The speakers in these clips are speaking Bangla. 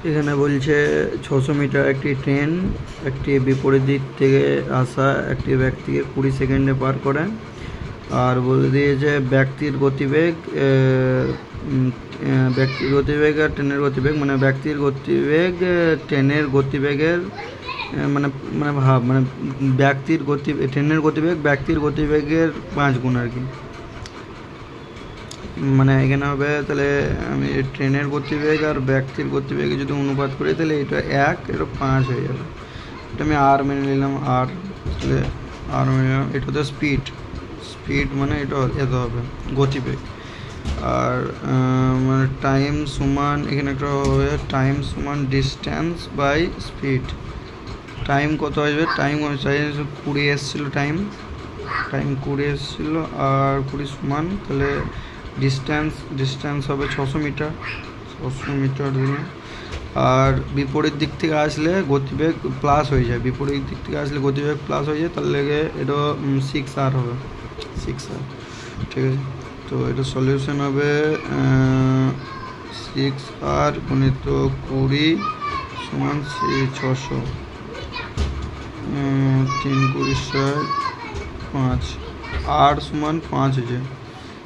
এখানে বলছে 600 মিটার একটি ট্রেন একটি বিপরীত দিক থেকে আসা একটি ব্যক্তিকে 20 সেকেন্ডে পার করে। আর বলে দিয়েছে ব্যক্তির গতিবেগ আর ট্রেনের গতিবেগ, মানে ব্যক্তির গতিবেগ ট্রেনের গতিবেগের মানে মানে ভাব মানে ট্রেনের গতিবেগ ব্যক্তির গতিবেগের 5 গুণ আর কি। মানে এখানে হবে তাহলে আমি ট্রেনের গতিবেগ আর ব্যক্তির গতিবেগে যদি অনুপাত করি তাহলে এটা 1 এটা 5 হয়ে যাবে। এটা আমি আর মেনে নিলাম, আর তাহলে আর মেনে নিলাম। এটা হচ্ছে স্পিড মানে এটা এত হবে গতিবেগ। আর মানে টাইম সমান এখানে একটা হবে টাইম সমান ডিস্টেন্স বাই স্পিড। টাইম কত আসবে? টাইম 20 এসেছিলো, টাইম 20 এসেছিলো আর 20 সমান তাহলে ডিস্টেন্স হবে 600 মিটার দিনে। আর বিপরীত দিক থেকে আসলে গতিবেগ প্লাস হয়ে যায়, তার লেগে এটা 6R হবে, 6R। ঠিক আছে, তো এটা সলিউশন হবে 6R গুণিত 20 সমান 600, 3 20 5, R সমান 5 হয়েছে।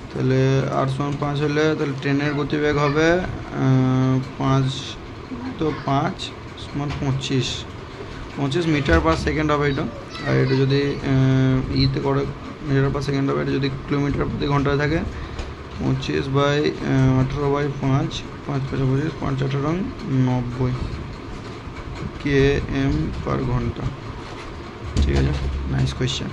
তাহলে আর সমান 5 হলে তাহলে ট্রেনের গতিবেগ হবে 5 তো 5 সমান 25 মিটার পার সেকেন্ড হবে এটা। আর এটা যদি ইতে করে মিটার পার সেকেন্ড হবে, এটা যদি কিলোমিটার প্রতি ঘন্টায় থাকে 25/18/5, 5 5 25, 5 18 90 km/ঘন্টা। ঠিক আছে, নাইস কোয়েশ্চেন।